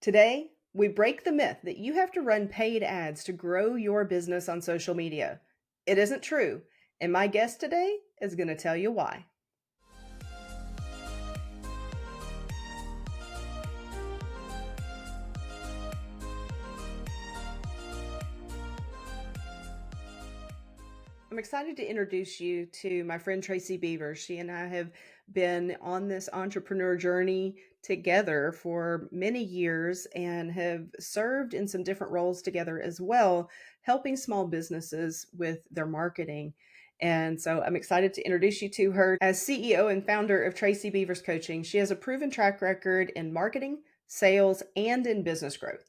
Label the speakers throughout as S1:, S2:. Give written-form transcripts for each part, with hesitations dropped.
S1: Today, we break the myth that you have to run paid ads to grow your business on social media. It isn't true, and my guest today is going to tell you why. I'm excited to introduce you to my friend Tracy Beaver. She and I have been on this entrepreneur journey together for many years and have served in some different roles together as well, helping small businesses with their marketing. And so I'm excited to introduce you to her as CEO and founder of Tracy Beaver's Coaching. She has a proven track record in marketing, sales, and in business growth.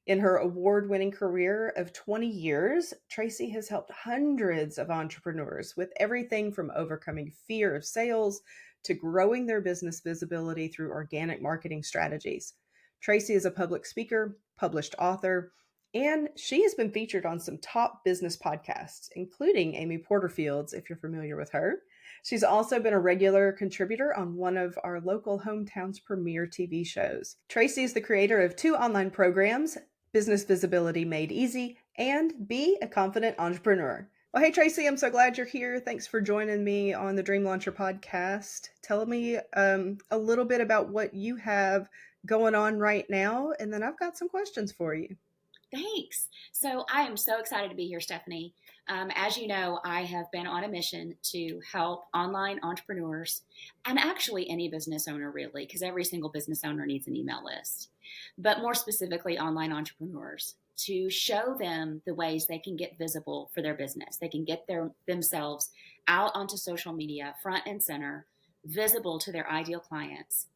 S1: In her award winning career of 20 years, Tracy has helped hundreds of entrepreneurs with everything from overcoming fear of sales to growing their business visibility through organic marketing strategies. Tracy is a public speaker, published author, and she has been featured on some top business podcasts, including Amy Porterfield's, if you're familiar with her. She's also been a regular contributor on one of our local hometown's premier TV shows. Tracy is the creator of two online programs, Business Visibility Made Easy and Be a Confident Entrepreneur. Well, hey, Tracy, I'm so glad you're here. Thanks for joining me on the Dream Launcher podcast. Tell me a little bit about what you have going on right now, and then I've got some questions for you.
S2: Thanks. So I am so excited to be here, Stephanie. As you know, I have been on a mission to help online entrepreneurs and actually any business owner, really, because every single business owner needs an email list, but more specifically, online entrepreneurs to show them the ways they can get visible for their business. They can get themselves out onto social media, front and center, visible to their ideal clients,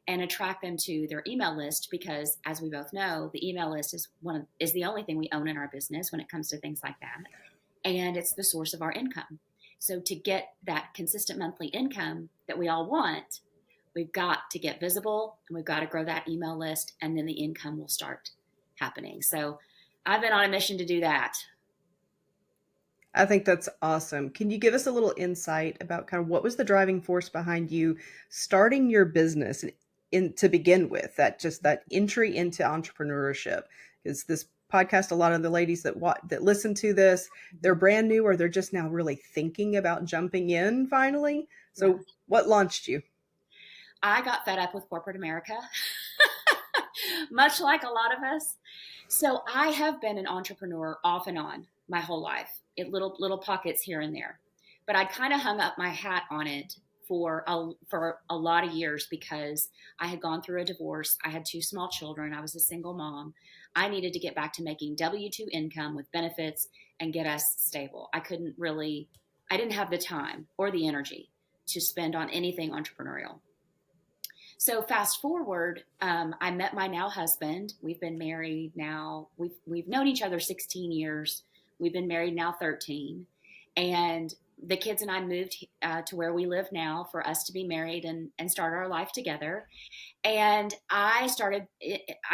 S2: and attract them to their email list, because as we both know, the email list is the only thing we own in our business when it comes to things like that, and it's the source of our income. So to get that consistent monthly income that we all want, we've got to get visible and we've got to grow that email list, and then the income will start happening. So I've been on a mission to do that.
S1: I think that's awesome. Can you give us a little insight about kind of what was the driving force behind you starting your business to begin with, that entry into entrepreneurship? Because this podcast, a lot of the ladies that listen to this, they're brand new or they're just now really thinking about jumping in finally. So
S2: Yeah.
S1: what launched you?
S2: I got fed up with corporate America, much like a lot of us. So I have been an entrepreneur off and on my whole life, in little pockets here and there. But I kind of hung up my hat on it for a lot of years because I had gone through a divorce. I had two small children. I was a single mom. I needed to get back to making W-2 income with benefits and get us stable. I didn't have the time or the energy to spend on anything entrepreneurial. So fast forward, I met my now husband. We've been married now. We've known each other 16 years. We've been married now 13. And the kids and I moved to where we live now for us to be married and start our life together. And I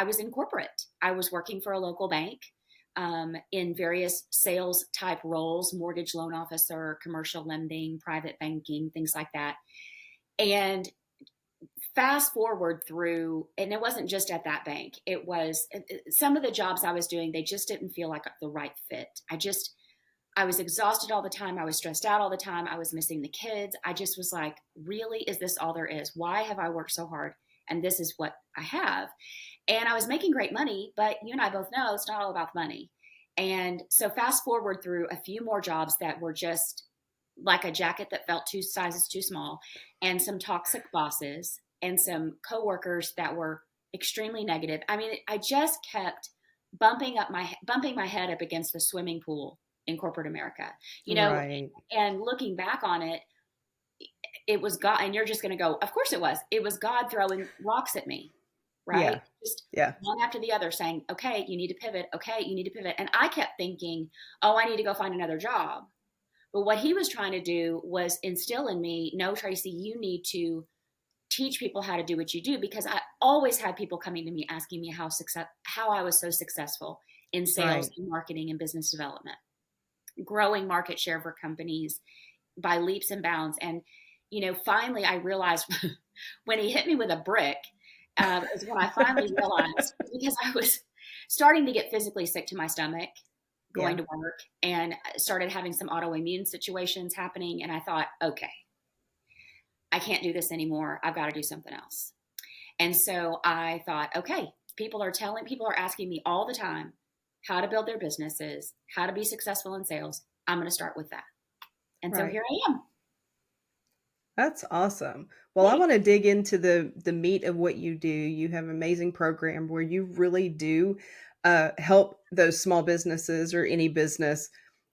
S2: was in corporate. I was working for a local bank in various sales type roles, mortgage loan officer, commercial lending, private banking, things like that. And fast forward through, and it wasn't just at that bank. It was some of the jobs I was doing, they just didn't feel like the right fit. I was exhausted all the time. I was stressed out all the time. I was missing the kids. I just was like, really, is this all there is? Why have I worked so hard? And this is what I have. And I was making great money, but you and I both know it's not all about the money. And so fast forward through a few more jobs that were just like a jacket that felt two sizes too small, and some toxic bosses and some coworkers that were extremely negative. I mean, I just kept bumping my head up against the swimming pool in corporate America,
S1: Right.
S2: and looking back on it, it was God. And you're just going to go, of course it was God throwing rocks at me, right?
S1: Yeah.
S2: Just
S1: Yeah.
S2: one after the other saying, okay, you need to pivot. Okay, you need to pivot. And I kept thinking, oh, I need to go find another job. But what he was trying to do was instill in me, no, Tracy, you need to teach people how to do what you do, because I always had people coming to me asking me how I was so successful in sales
S1: Right.
S2: and marketing and business development, growing market share for companies by leaps and bounds. And, finally I realized when he hit me with a brick is when I finally realized, because I was starting to get physically sick to my stomach going
S1: Yeah.
S2: to work, and started having some autoimmune situations happening. And I thought, okay, I can't do this anymore. I've got to do something else. And so I thought, okay, people are asking me all the time how to build their businesses, how to be successful in sales. I'm going to start with that. And so
S1: Right.
S2: here I am.
S1: That's awesome. Well, I
S2: Thanks.
S1: want to dig into the meat of what you do. You have an amazing program where you really do help those small businesses or any business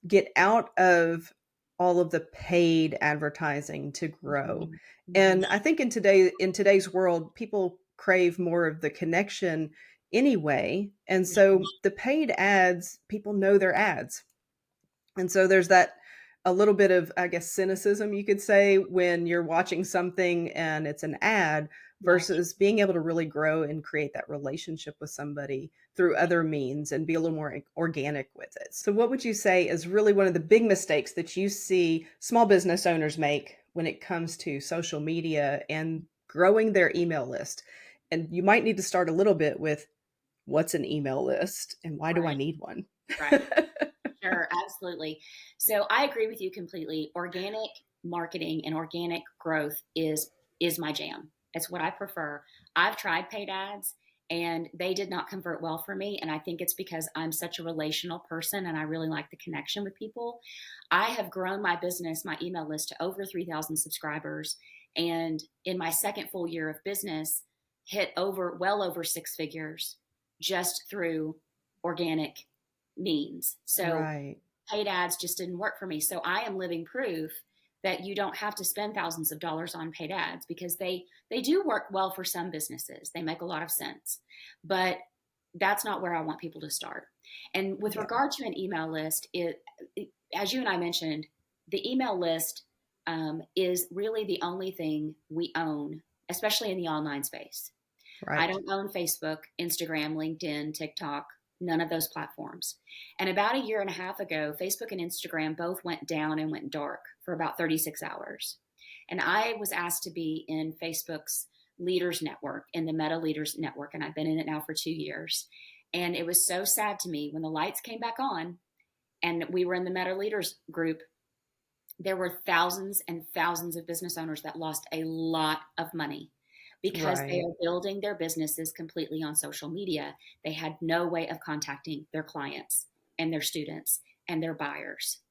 S1: get out of all of the paid advertising to grow.
S2: Mhm.
S1: And
S2: Mhm.
S1: I think in today's world, people crave more of the connection anyway. And so the paid ads, people know their ads. And so there's that a little bit of, I guess, cynicism, you could say, when you're watching something and it's an ad
S2: Right.
S1: versus being able to really grow and create that relationship with somebody through other means and be a little more organic with it. So, what would you say is really one of the big mistakes that you see small business owners make when it comes to social media and growing their email list? And you might need to start a little bit with what's an email list and why do I
S2: Right.
S1: need one?
S2: Right. Sure, absolutely. So I agree with you completely. Organic marketing and organic growth is my jam. It's what I prefer. I've tried paid ads and they did not convert well for me, and I think it's because I'm such a relational person and I really like the connection with people. I have grown my business, my email list, to over 3,000 subscribers, and in my second full year of business hit over well over six figures just through organic means. So
S1: Right.
S2: paid ads just didn't work for me. So I am living proof that you don't have to spend thousands of dollars on paid ads, because they do work well for some businesses. They make a lot of sense. But that's not where I want people to start. And with
S1: Yeah.
S2: regard to an email list, as you and I mentioned, the email list is really the only thing we own, especially in the online space. I
S1: Right.
S2: don't own Facebook, Instagram, LinkedIn, TikTok, none of those platforms. And about a year and a half ago, Facebook and Instagram both went down and went dark for about 36 hours. And I was asked to be in Facebook's Leaders Network, in the Meta Leaders Network, and I've been in it now for 2 years. And it was so sad to me when the lights came back on and we were in the Meta Leaders group. There were thousands and thousands of business owners that lost a lot of money because they
S1: Right.
S2: are building their businesses completely on social media. They had no way of contacting their clients and their students and their buyers.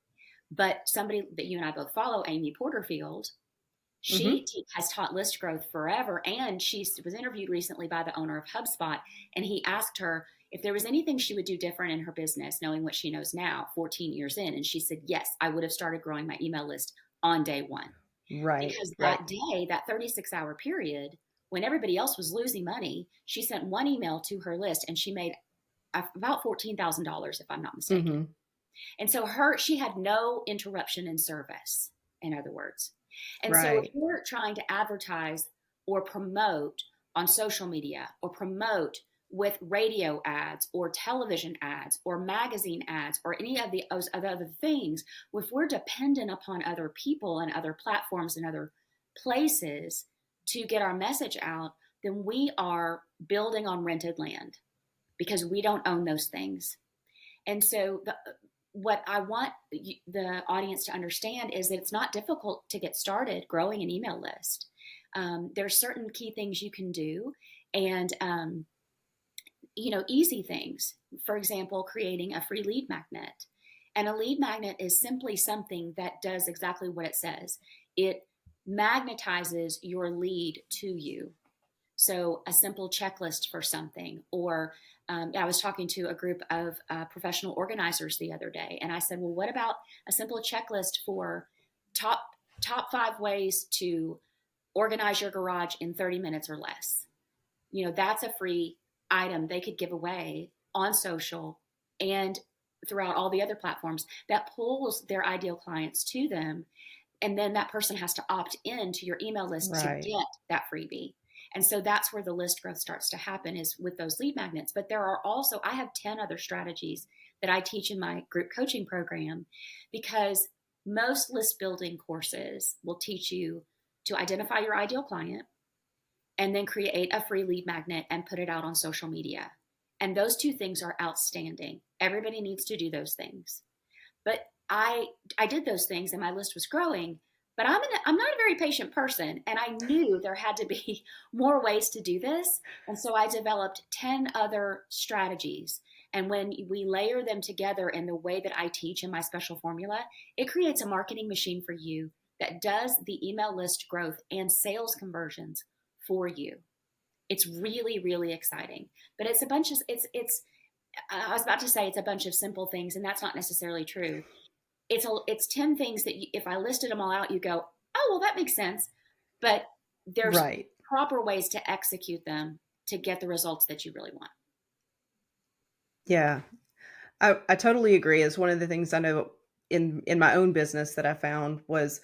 S2: But somebody that you and I both follow, Amy Porterfield,
S1: Mhm.
S2: has taught list growth forever. And she was interviewed recently by the owner of HubSpot. And he asked her if there was anything she would do different in her business, knowing what she knows now, 14 years in. And she said, yes, I would have started growing my email list on day one.
S1: Right,
S2: Because
S1: right.
S2: that day, that 36-hour period, when everybody else was losing money, she sent one email to her list and she made about $14,000, if I'm not mistaken.
S1: Mhm.
S2: And so she had no interruption in service, in other words. And so if
S1: Right,
S2: you're trying to advertise or promote on social media, or promote with radio ads or television ads or magazine ads or any of those other things, if we're dependent upon other people and other platforms and other places to get our message out, then we are building on rented land, because we don't own those things. And so what I want the audience to understand is that it's not difficult to get started growing an email list. There are certain key things you can do, and easy things. For example, creating a free lead magnet. And a lead magnet is simply something that does exactly what it says. It magnetizes your lead to you. So a simple checklist for something, or I was talking to a group of professional organizers the other day, and I said, "Well, what about a simple checklist for top top 5 ways to organize your garage in 30 minutes or less?" That's a free item they could give away on social and throughout all the other platforms that pulls their ideal clients to them, and then that person has to opt in to your email list to
S1: right.
S2: get that freebie. And so that's where the list growth starts to happen, is with those lead magnets. But there are also, I have 10 other strategies that I teach in my group coaching program, because most list building courses will teach you to identify your ideal client, and then create a free lead magnet and put it out on social media. And those two things are outstanding. Everybody needs to do those things. But I did those things and my list was growing, but I'm not a very patient person, and I knew there had to be more ways to do this. And so I developed 10 other strategies. And when we layer them together in the way that I teach in my special formula, it creates a marketing machine for you that does the email list growth and sales conversions for you. It's really, really exciting. But it's a bunch of it's I was about to say it's a bunch of simple things, and that's not necessarily true. It's 10 things that if I listed them all out, you go, oh, well, that makes sense. But there's
S1: Right.
S2: proper ways to execute them to get the results that you really want.
S1: Yeah. I totally agree. Is one of the things I know in my own business that I found was,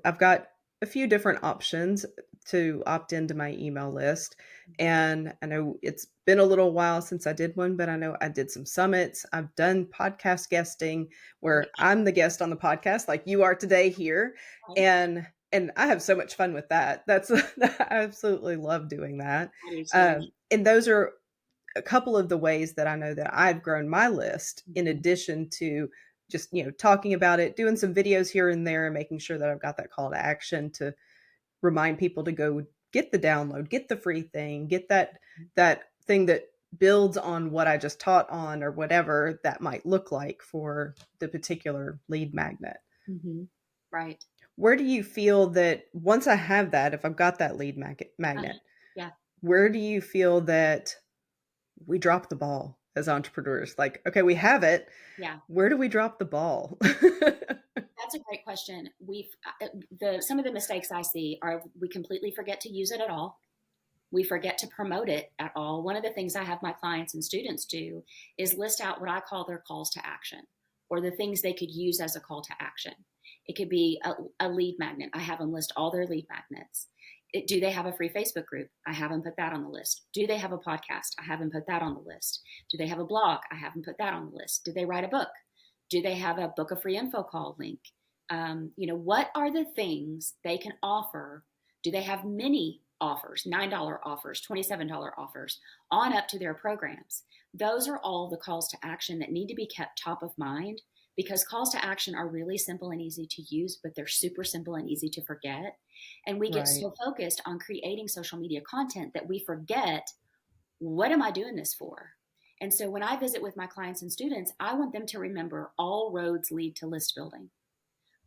S1: I've got a few different options to opt into my email list.
S2: Mm-hmm.
S1: And I know it's been a little while since I did one, but I know I did some summits. I've done podcast guesting where I'm the guest on the podcast like you are today here.
S2: Right?
S1: And I have so much fun with that. That's I absolutely love doing that.
S2: I do too.
S1: And those are a couple of the ways that I know that I've grown my list, in
S2: Mm-hmm.
S1: addition to just, talking about it, doing some videos here and there, and making sure that I've got that call to action to remind people to go get the download, get the free thing, get that thing that builds on what I just taught on, or whatever that might look like for the particular lead magnet.
S2: Mm-hmm. Right.
S1: Where do you feel that once I have that, if I've got that lead
S2: Uh-huh.
S1: magnet,
S2: Yeah.
S1: where do you feel that we drop the ball as entrepreneurs? Like, okay, we have it.
S2: Yeah.
S1: Where do we drop the ball?
S2: That's a great question. Some of the mistakes I see are we completely forget to use it at all. We forget to promote it at all. One of the things I have my clients and students do is list out what I call their calls to action, or the things they could use as a call to action. It could be a lead magnet. I have them list all their lead magnets. Do they have a free Facebook group? I have them put that on the list. Do they have a podcast? I have them put that on the list. Do they have a blog? I have them put that on the list. Do they write a book? Do they have a book a free info call link? What are the things they can offer? Do they have mini offers, $9 offers, $27 offers on up to their programs? Those are all the calls to action that need to be kept top of mind, because calls to action are really simple and easy to use, but they're super simple and easy to forget. And we get
S1: Right.
S2: so focused on creating social media content that we forget, what am I doing this for? And so when I visit with my clients and students, I want them to remember all roads lead to list building.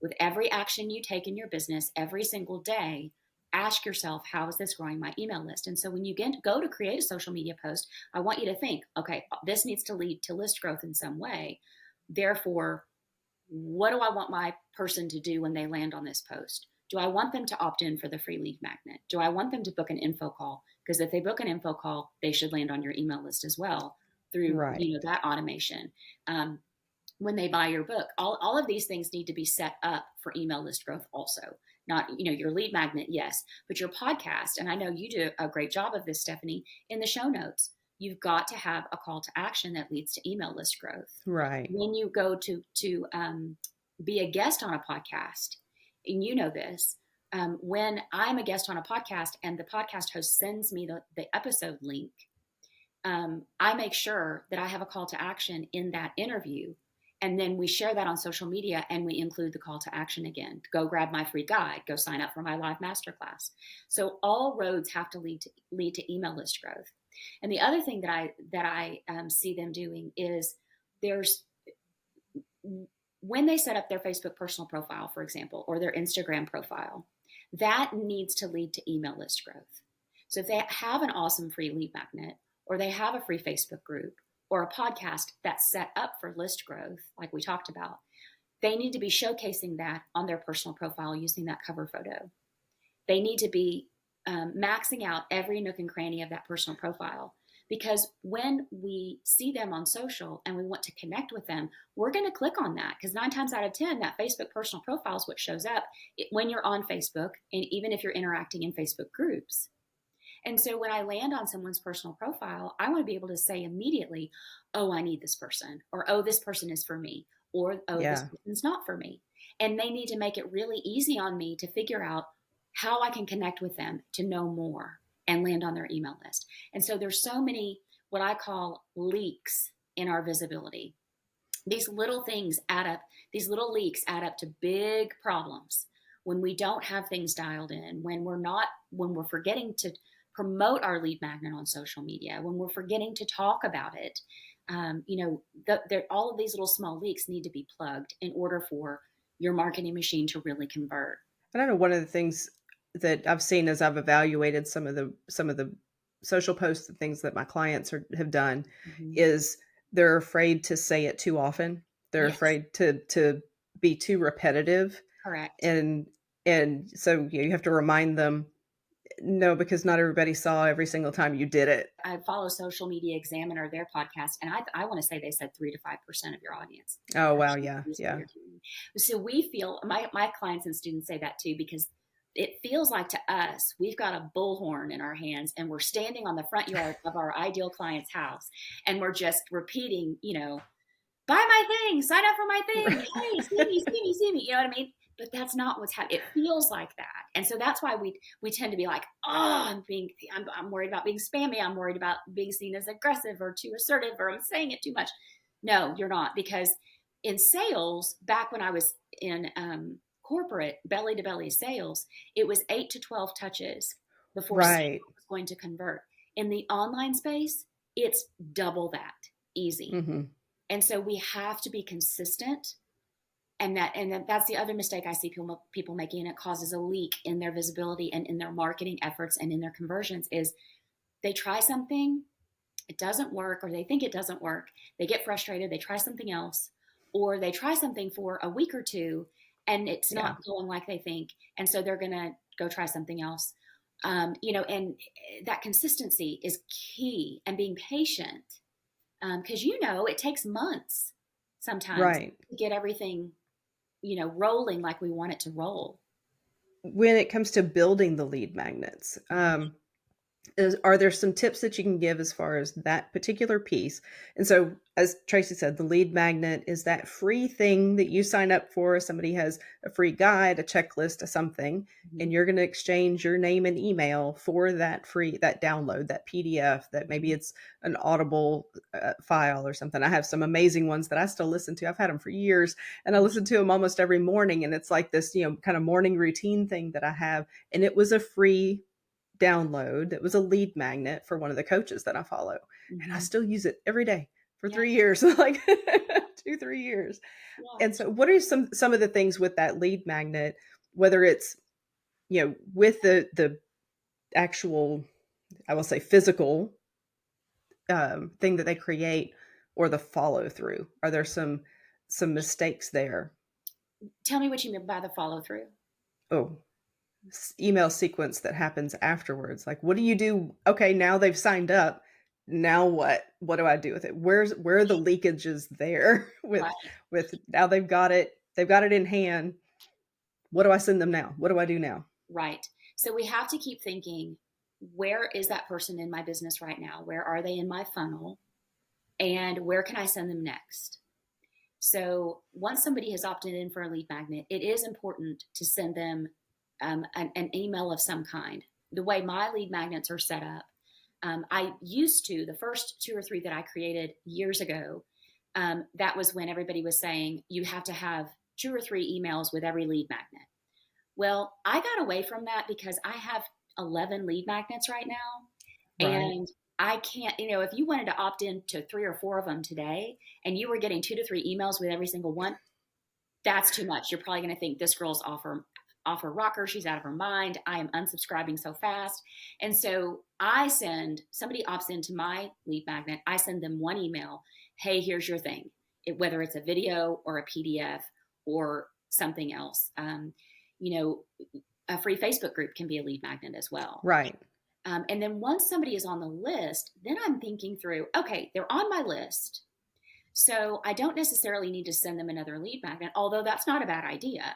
S2: With every action you take in your business every single day, ask yourself, how is this growing my email list? And so when you go to create a social media post, I want you to think, okay, this needs to lead to list growth in some way. Therefore, what do I want my person to do when they land on this post? Do I want them to opt in for the free lead magnet? Do I want them to book an info call? Because if they book an info call, they should land on your email list as well through
S1: Right.
S2: that automation. When they buy your book, all of these things need to be set up for email list growth also. Not, your lead magnet, yes, but your podcast, and I know you do a great job of this, Stephanie, in the show notes, you've got to have a call to action that leads to email list growth.
S1: Right.
S2: When you go to be a guest on a podcast, and you know this, when I'm a guest on a podcast and the podcast host sends me the episode link, I make sure that I have a call to action in that interview. And then we share that on social media, and we include the call to action again. Go grab my free guide. Go sign up for my live masterclass. So all roads have to lead to email list growth. And the other thing that I see them doing is when they set up their Facebook personal profile, for example, or their Instagram profile, that needs to lead to email list growth. So if they have an awesome free lead magnet, or they have a free Facebook group, or a podcast that's set up for list growth, like we talked about, they need to be showcasing that on their personal profile using that cover photo. They need to be maxing out every nook and cranny of that personal profile, because when we see them on social and we want to connect with them, we're going to click on that, because 9 times out of 10, that Facebook personal profile is what shows up when you're on Facebook, and even if you're interacting in Facebook groups. And so when I land on someone's personal profile, I want to be able to say immediately, oh, I need this person, or oh, this person is for me, or oh, this
S1: Yeah.
S2: person's not for me. And they need to make it really easy on me to figure out how I can connect with them to know more. and land on their email list. And so there's so many what I call leaks in our visibility. These little things add up, these little leaks add up to big problems when we don't have things dialed in, when we're forgetting to promote our lead magnet on social media, when we're forgetting to talk about it. All of these little small leaks need to be plugged in order for your marketing machine to really convert.
S1: And I know one of the things that I've seen as I've evaluated some of the social posts and things that my clients have done
S2: Mm-hmm.
S1: is they're afraid to say it too often. They're
S2: Yes,
S1: afraid to be too repetitive,
S2: correct.
S1: and so you have to remind them, no, because not everybody saw every single time you did it.
S2: I follow Social Media Examiner, their podcast, and I want to say they said 3 to 5% of your audience
S1: Oh wow,
S2: actually
S1: yeah,
S2: sees what
S1: yeah,
S2: you're doing. So we feel my clients and students say that too, because it feels like to us we've got a bullhorn in our hands and we're standing on the front yard of our ideal client's house and we're just repeating, buy my thing, sign up for my thing. Hey, see me, see me, see me. You know what I mean? But that's not what's happening. It feels like that, and so that's why we tend to be like, oh, I'm worried about being spammy. I'm worried about being seen as aggressive or too assertive, or I'm saying it too much. No, you're not, because in sales, back when I was in corporate belly to belly sales, it was 8 to 12 touches before someone
S1: right.
S2: was going to convert. In the online space, it's double that easy.
S1: Hmm.
S2: And so we have to be consistent. And that's the other mistake I see people making, and it causes a leak in their visibility and in their marketing efforts and in their conversions, is they try something, it doesn't work, or they think it doesn't work. They get frustrated, they try something else, or they try something for a week or two and it's
S1: Yeah,
S2: not going like they think. And so they're going to go try something else. And that consistency is key, and being patient, because it takes months sometimes
S1: right.
S2: to get everything rolling like we want it to roll.
S1: When it comes to building the lead magnets, are there some tips that you can give as far as that particular piece? And so, as Tracy said, the lead magnet is that free thing that you sign up for. Somebody has a free guide, a checklist, a something,
S2: Mm-hmm.
S1: and you're going to exchange your name and email for that download, that PDF, that maybe it's an Audible file or something. I have some amazing ones that I still listen to. I've had them for years, and I listen to them almost every morning. And it's like this, kind of morning routine thing that I have. And it was a free download that was a lead magnet for one of the coaches that I follow. And I
S2: Mm-hmm.
S1: still use it every day for
S2: Yeah,
S1: 3 years, like 2, 3 years.
S2: yeah.
S1: And so what are some of the things with that lead magnet, whether it's, with the actual, I will say physical thing that they create, or the follow through? Are there some mistakes there?
S2: Tell me what you mean by the follow through.
S1: Oh, email sequence that happens afterwards. Like, what do you do? Okay, now they've signed up. Now what do I do with it? Where are the leakages there
S2: Right,
S1: with now they've got it in hand. What do I send them now? What do I do now?
S2: right. So we have to keep thinking, where is that person in my business right now? Where are they in my funnel? And where can I send them next? So once somebody has opted in for a lead magnet, it is important to send them an email of some kind. The way my lead magnets are set up, I used to, the first 2 or 3 that I created years ago, that was when everybody was saying you have to have 2 or 3 emails with every lead magnet. Well, I got away from that because I have 11 lead magnets right now.
S1: Right.
S2: And I can't, if you wanted to opt in to 3 or 4 of them today and you were getting 2 to 3 emails with every single one, that's too much. You're probably going to think this girl's off her rocker. She's out of her mind. I am unsubscribing so fast. And so somebody opts into my lead magnet. I send them one email. Hey, here's your thing. Whether it's a video or a PDF or something else. You know, a free Facebook group can be a lead magnet as well.
S1: Right.
S2: And then once somebody is on the list, then I'm thinking through, okay, they're on my list. So I don't necessarily need to send them another lead magnet, although that's not a bad idea.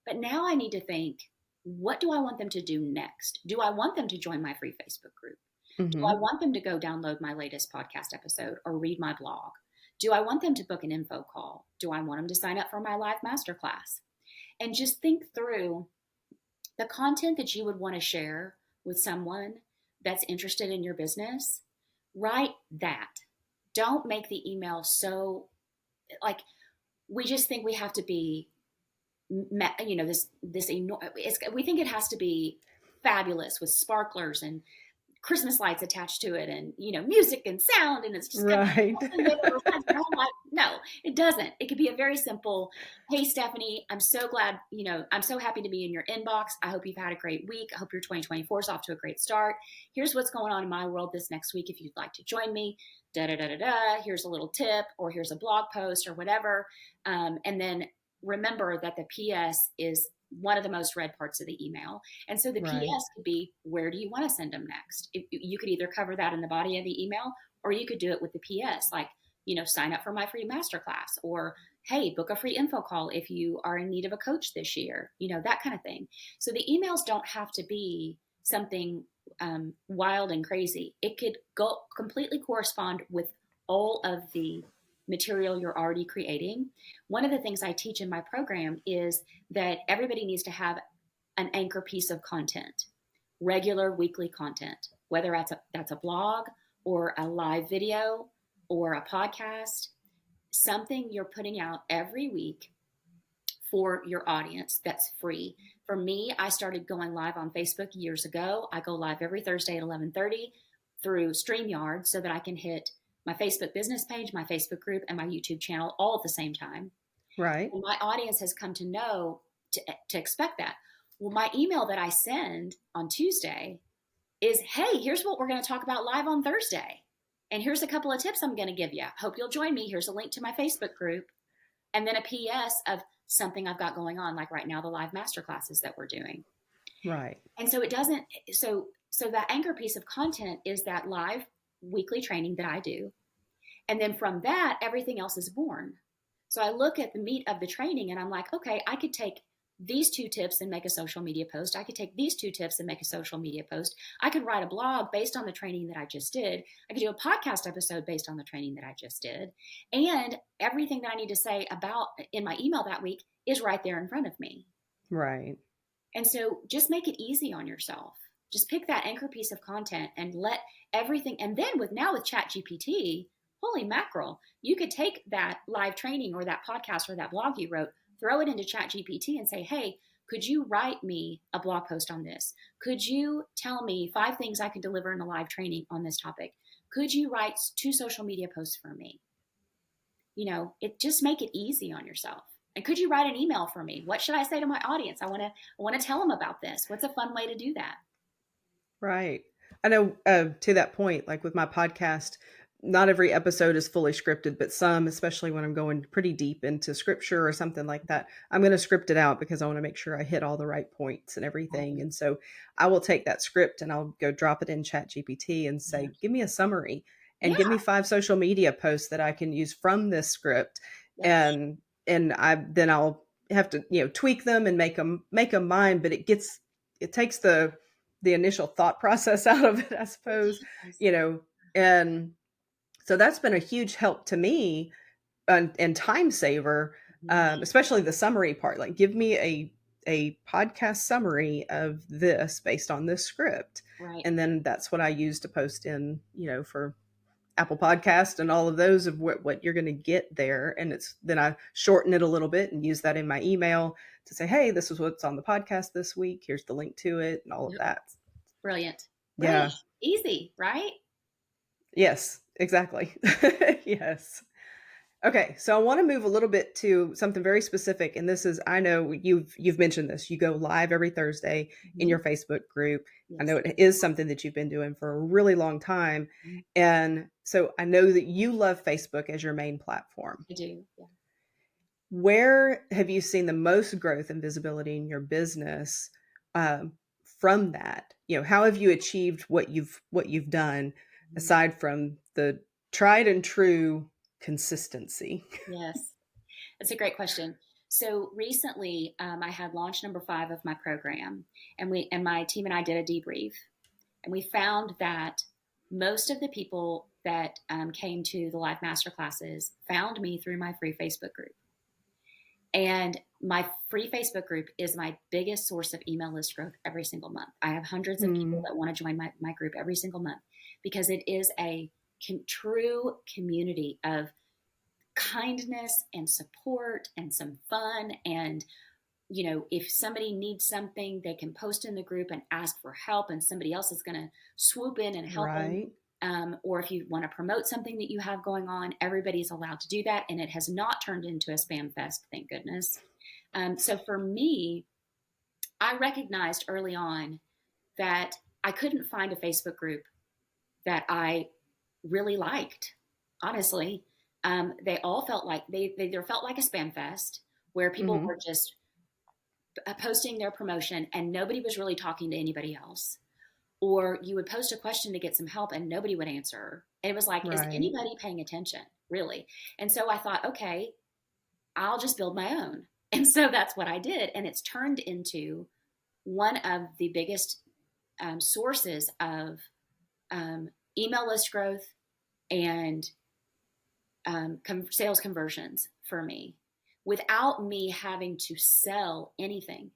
S2: But now I need to think, what do I want them to do next? Do I want them to join my free Facebook group? Do I
S1: Mm-hmm.
S2: want them to go download my latest podcast episode or read my blog? Do I want them to book an info call? Do I want them to sign up for my live masterclass? And just think through the content that you would want to share with someone that's interested in your business, write that. Don't make the email so like we just think we have to be, we think it has to be fabulous with sparklers and Christmas lights attached to it and, music and sound. And it's just going
S1: Right.
S2: to, no, it doesn't. It could be a very simple, hey, Stephanie, I'm so glad, I'm so happy to be in your inbox. I hope you've had a great week. I hope your 2024 is off to a great start. Here's what's going on in my world this next week. If you'd like to join me, da, da, da, da, da. Here's a little tip, or here's a blog post or whatever. And then remember that the PS is one of the most read parts of the email. And so the
S1: Right.
S2: PS could be, where do you want to send them next? You could either cover that in the body of the email, or you could do it with the PS, like, sign up for my free masterclass, or, hey, book a free info call if you are in need of a coach this year, that kind of thing. So the emails don't have to be something wild and crazy. It could go completely correspond with all of the material you're already creating. One of the things I teach in my program is that everybody needs to have an anchor piece of content, regular weekly content, whether that's a blog or a live video or a podcast, something you're putting out every week for your audience that's free. For me, I started going live on Facebook years ago. I go live every Thursday at 11:30 through StreamYard so that I can hit my Facebook business page, my Facebook group, and my YouTube channel all at the same time.
S1: Right.
S2: And my audience has come to know to expect that. Well, my email that I send on Tuesday is, hey, here's what we're going to talk about live on Thursday. And here's a couple of tips I'm going to give you. Hope you'll join me. Here's a link to my Facebook group. And then a PS of something I've got going on, like right now, the live masterclasses that we're doing.
S1: Right.
S2: And so it doesn't, so that anchor piece of content is that live weekly training that I do. And then from that, everything else is born. So I look at the meat of the training and I'm like, okay, I could take these 2 tips and make a social media post. I could take these 2 tips and make a social media post. I could write a blog based on the training that I just did. I could do a podcast episode based on the training that I just did. And everything that I need to say about in my email that week is right there in front of me.
S1: Right.
S2: And so just make it easy on yourself. Just pick that anchor piece of content and let everything. And then with ChatGPT, holy mackerel, you could take that live training or that podcast or that blog you wrote, throw it into ChatGPT and say, hey, could you write me a blog post on this? Could you tell me 5 things I could deliver in a live training on this topic? Could you write 2 social media posts for me? It just make it easy on yourself. And could you write an email for me? What should I say to my audience? I want to tell them about this. What's a fun way to do that?
S1: Right. I know, to that point, like with my podcast, not every episode is fully scripted, but some, especially when I'm going pretty deep into scripture or something like that, I'm going to script it out because I want to make sure I hit all the right points and everything. And so I will take that script and I'll go drop it in ChatGPT and say, give me a summary and give me 5 social media posts that I can use from this script.
S2: Yes.
S1: And I'll have to, tweak them and make them mine, but it takes the initial thought process out of it, I suppose, and so that's been a huge help to me and time saver, especially the summary part. Like, give me a podcast summary of this based on this script.
S2: Right.
S1: And then that's what I use to post in, for Apple Podcast and all of those of what you're going to get there. And then I shorten it a little bit and use that in my email to say, hey, this is what's on the podcast this week. Here's the link to it and all of that.
S2: Brilliant.
S1: Yeah.
S2: Right. Easy, right?
S1: Yes, exactly. Yes. Okay, so I want to move a little bit to something very specific, and this is, I know you've mentioned this. You go live every Thursday in your Facebook group.
S2: Yes.
S1: I know it is something that you've been doing for a really long time, and so I know that you love Facebook as your main platform.
S2: I do. Yeah.
S1: Where have you seen the most growth and visibility in your business from that? How have you achieved what you've done aside from the tried and true consistency?
S2: Yes, that's a great question. So recently, I had launch number 5 of my program, and my team and I did a debrief, and we found that most of the people that came to the live masterclasses found me through my free Facebook group. And my free Facebook group is my biggest source of email list growth every single month. I have hundreds of people
S1: Mm,
S2: that want to join my group every single month because it is a true community of kindness and support and some fun. And, if somebody needs something, they can post in the group and ask for help, and somebody else is going to swoop in and help them.
S1: right.
S2: Or if you want to promote something that you have going on, everybody's allowed to do that. And it has not turned into a spam fest, thank goodness. So for me, I recognized early on that I couldn't find a Facebook group that I really liked. Honestly, they all felt like they either felt like a spam fest where people
S1: Hmm.
S2: were just posting their promotion and nobody was really talking to anybody else, or you would post a question to get some help and nobody would answer. And it was like, is
S1: Right.
S2: anybody paying attention, really? And so I thought, okay, I'll just build my own. And so that's what I did. And it's turned into one of the biggest sources of um, email list growth and sales conversions for me without me having to sell anything,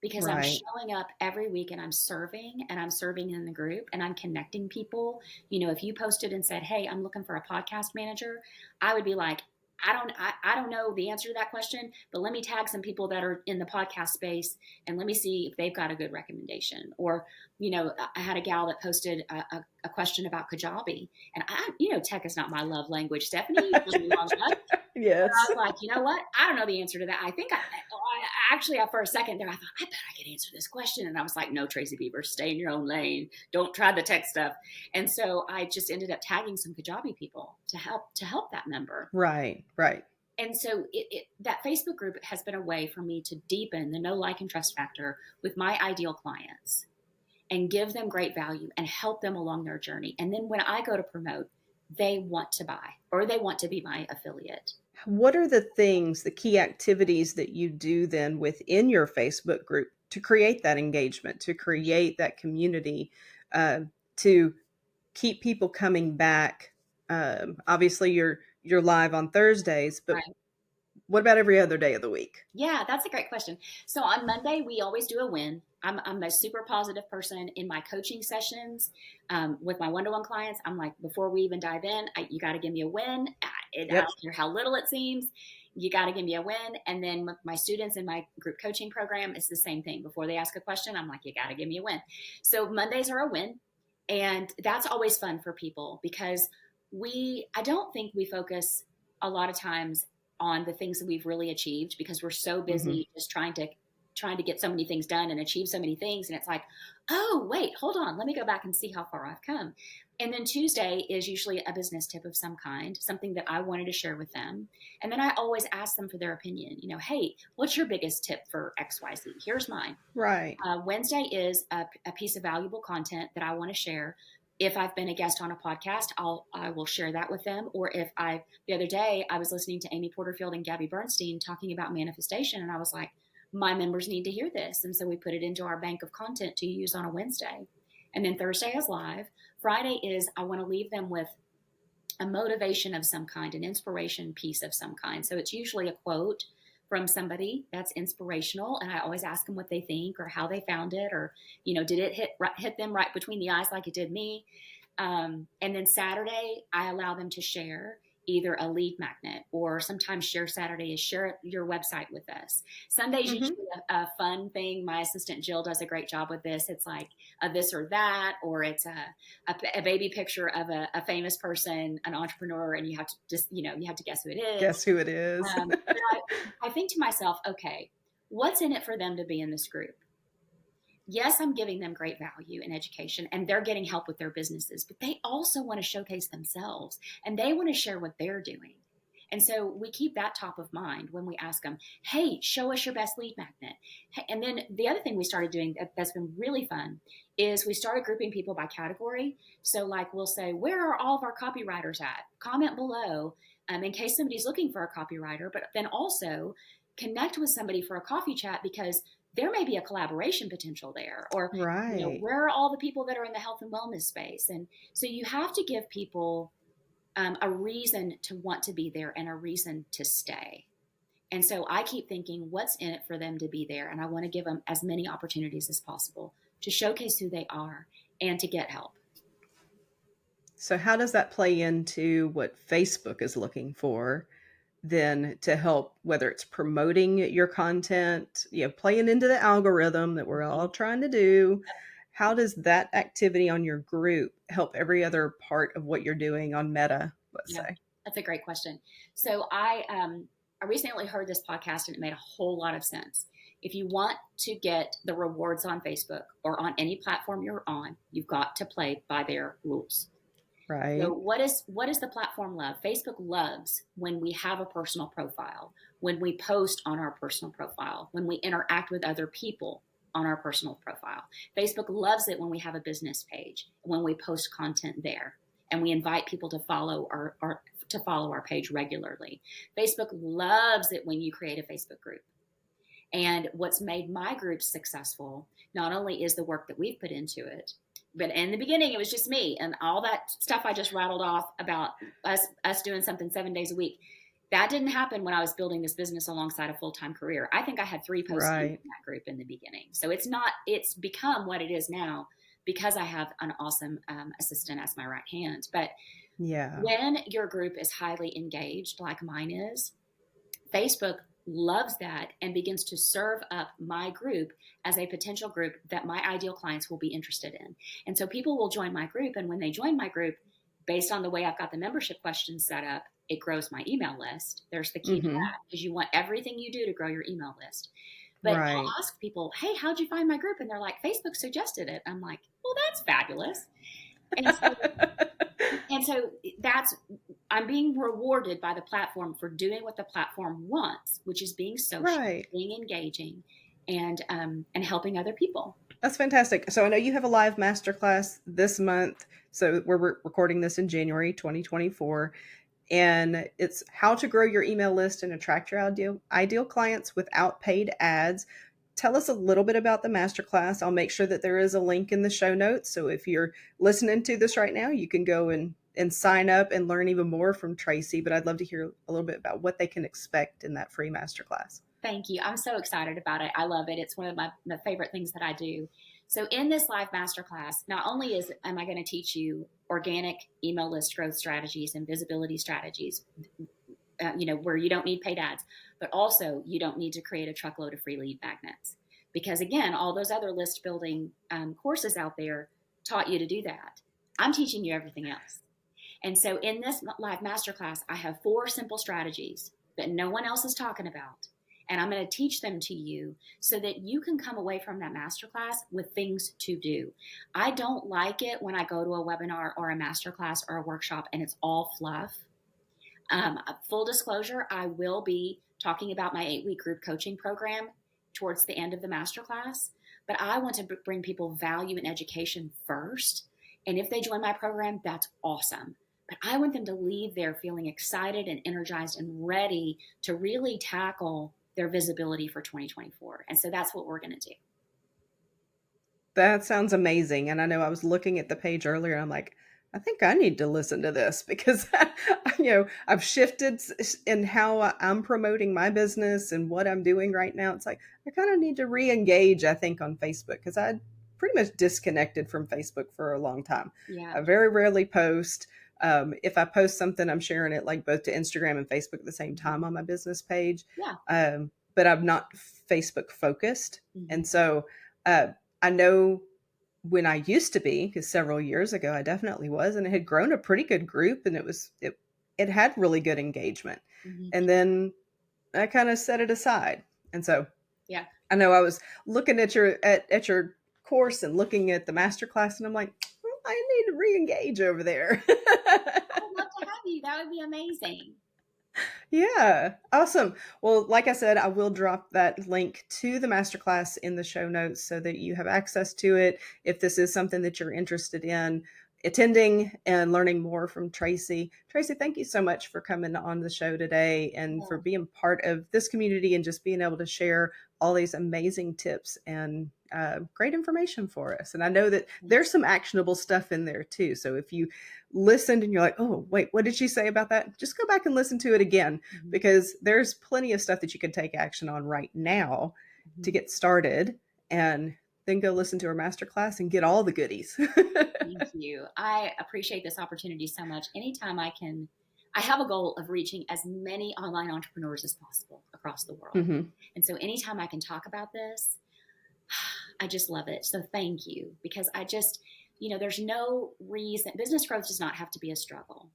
S2: because I'm
S1: Right.
S2: showing up every week and I'm serving in the group and I'm connecting people. If you posted and said, "Hey, I'm looking for a podcast manager," I would be like, I don't know the answer to that question, but let me tag some people that are in the podcast space and let me see if they've got a good recommendation. Or, I had a gal that posted a question about Kajabi, and tech is not my love language. Stephanie, you've known me long enough. I
S1: Yes.
S2: was like, you know what? I don't know the answer to that. I think I actually, for a second there, I thought, I bet I could answer this question. And I was like, no, Tracy Beaver, stay in your own lane. Don't try the tech stuff. And so I just ended up tagging some Kajabi people to help that member.
S1: Right. Right.
S2: And so that Facebook group has been a way for me to deepen the know, like, and trust factor with my ideal clients and give them great value and help them along their journey. And then when I go to promote, they want to buy or they want to be my affiliate.
S1: What are the things, the key activities that you do then within your Facebook group to create that engagement, to create that community, uh, to keep people coming back? Obviously, you're live on Thursdays, but
S2: Right.
S1: what about every other day of the week?
S2: Yeah, that's a great question. So on Monday, we always do a win. I'm a super positive person in my coaching sessions with my one-to-one clients. I'm like, before we even dive in, you got to give me a win. I
S1: Yep.
S2: don't care how little it seems. You got to give me a win. And then with my students in my group coaching program, it's the same thing. Before they ask a question, I'm like, you got to give me a win. So Mondays are a win. And that's always fun for people because I don't think we focus a lot of times on the things that we've really achieved because we're so
S1: Hmm.
S2: busy just trying to get so many things done and achieve so many things. And it's like, oh wait, hold on, let me go back and see how far I've come. And then Tuesday is usually a business tip of some kind, something that I wanted to share with them. And then I always ask them for their opinion. Hey, what's your biggest tip for XYZ? Here's mine.
S1: Right.
S2: Wednesday is a piece of valuable content that I want to share. If I've been a guest on a podcast, I will share that with them. Or if the other day I was listening to Amy Porterfield and Gabby Bernstein talking about manifestation, and I was like, my members need to hear this, and so we put it into our bank of content to use on a Wednesday. And then Thursday is live. Friday is I want to leave them with a motivation of some kind, an inspiration piece of some kind. So it's usually a quote from somebody that's inspirational, and I always ask them what they think or how they found it, or did it hit them right between the eyes like it did me. And then Saturday, I allow them to share either a lead magnet, or sometimes Share Saturday is share your website with us. Sunday's
S1: Hmm.
S2: usually a fun thing. My assistant Jill does a great job with this. It's like a this or that, or it's a baby picture of a famous person, an entrepreneur, and you have to just, you have to guess who it is.
S1: Guess who it is?
S2: But I think to myself, okay, what's in it for them to be in this group? Yes, I'm giving them great value and education and they're getting help with their businesses, but they also want to showcase themselves and they want to share what they're doing. And so we keep that top of mind when we ask them, hey, show us your best lead magnet. And then the other thing we started doing that's been really fun is we started grouping people by category. So, like, we'll say, where are all of our copywriters at? Comment below in case somebody's looking for a copywriter, but then also connect with somebody for a coffee chat because there may be a collaboration potential there. Or
S1: Right.
S2: where are all the people that are in the health and wellness space? And so you have to give people a reason to want to be there and a reason to stay. And so I keep thinking, what's in it for them to be there? And I want to give them as many opportunities as possible to showcase who they are and to get help.
S1: So how does that play into what Facebook is looking for then to help, whether it's promoting your content, playing into the algorithm that we're all trying to do? How does that activity on your group help every other part of what you're doing on Meta, let's
S2: Yeah,
S1: say?
S2: that's a great question. So I recently heard this podcast and it made a whole lot of sense. If you want to get the rewards on Facebook or on any platform you're on, you've got to play by their rules. So
S1: Right.
S2: what is the platform love? Facebook loves when we have a personal profile, when we post on our personal profile, when we interact with other people on our personal profile. Facebook loves it when we have a business page, when we post content there, and we invite people to follow our page regularly. Facebook loves it when you create a Facebook group. And what's made my group successful not only is the work that we've put into it, but in the beginning it was just me and all that stuff I just rattled off about us doing something 7 days a week. That didn't happen when I was building this business alongside a full-time career. I think I had 3 postings in
S1: Right.
S2: that group in the beginning. So it's become what it is now because I have an awesome assistant as my right hand. But
S1: Yeah.
S2: when your group is highly engaged like mine is, Facebook loves that and begins to serve up my group as a potential group that my ideal clients will be interested in. And so people will join my group. And when they join my group, based on the way I've got the membership questions set up, it grows my email list. There's the key to
S1: Mm-hmm.
S2: that because you want everything you do to grow your email list. But
S1: Right.
S2: I'll ask people, hey, how'd you find my group? And they're like, Facebook suggested it. I'm like, well, that's fabulous. And so and so that's I'm being rewarded by the platform for doing what the platform wants, which is being social,
S1: Right.
S2: being engaging, and helping other people.
S1: That's fantastic. So I know you have a live masterclass this month. So we're recording this in January 2024. And it's how to grow your email list and attract your ideal clients without paid ads. Tell us a little bit about the masterclass. I'll make sure that there is a link in the show notes. So if you're listening to this right now, you can go and sign up and learn even more from Tracy. But I'd love to hear a little bit about what they can expect in that free masterclass.
S2: Thank you. I'm so excited about it. I love it. It's one of my favorite things that I do. So in this live masterclass, not only am I going to teach you organic email list growth strategies and visibility strategies, where you don't need paid ads, but also you don't need to create a truckload of free lead magnets. Because again, all those other list building courses out there taught you to do that. I'm teaching you everything else. And so in this live masterclass, I have 4 simple strategies that no one else is talking about. And I'm going to teach them to you so that you can come away from that masterclass with things to do. I don't like it when I go to a webinar or a masterclass or a workshop and it's all fluff. Full disclosure, I will be talking about my 8-week group coaching program towards the end of the masterclass, but I want to bring people value and education first. And if they join my program, that's awesome. But I want them to leave there feeling excited and energized and ready to really tackle their visibility for 2024. And so that's what we're going to do.
S1: That sounds amazing. And I know I was looking at the page earlier and I'm like, I think I need to listen to this because, I've shifted in how I'm promoting my business and what I'm doing right now. It's like, I kind of need to re-engage, I think, on Facebook because I pretty much disconnected from Facebook for a long time.
S2: Yeah.
S1: I very rarely post. If I post something, I'm sharing it like both to Instagram and Facebook at the same time on my business page.
S2: Yeah.
S1: But I'm not Facebook focused.
S2: Mm-hmm.
S1: And so, uh, I know when I used to be, because several years ago I definitely was, and it had grown a pretty good group, and it had really good engagement.
S2: Mm-hmm.
S1: And then I kind of set it aside. And so
S2: Yeah.
S1: I know I was looking at your course and looking at the master class, and I'm like, I need to re-engage over there.
S2: I would love to have you. That would be amazing.
S1: Yeah, awesome. Well, like I said, I will drop that link to the masterclass in the show notes so that you have access to it if this is something that you're interested in attending and learning more from Tracy. Tracy, thank you so much for coming on the show today and for
S2: Yeah.
S1: being part of this community and just being able to share all these amazing tips and great information for us. And I know that there's some actionable stuff in there too. So if you listened and you're like, oh, wait, what did she say about that? Just go back and listen to it again, because there's plenty of stuff that you can take action on right now to get started, and then go listen to our masterclass and get all the goodies.
S2: Thank you. I appreciate this opportunity so much. Anytime I can, I have a goal of reaching as many online entrepreneurs as possible across the world. And so anytime I can talk about this, I just love it. So thank you, because I just, there's no reason, business growth does not have to be a struggle.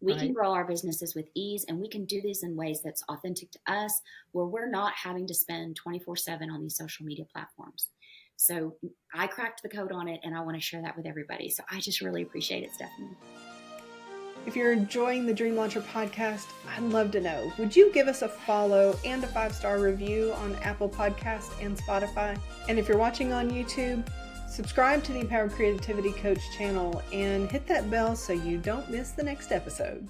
S2: We can grow our businesses with ease, and we can do this in ways that's authentic to us, where we're not having to spend 24/7 on these social media platforms. So I cracked the code on it, and I want to share that with everybody. So I just really appreciate it, Stephanie.
S1: If you're enjoying the Dream Launcher podcast, I'd love to know, would you give us a follow and a 5-star review on Apple Podcasts and Spotify? And if you're watching on YouTube, subscribe to the Empowered Creativity Coach channel and hit that bell so you don't miss the next episode.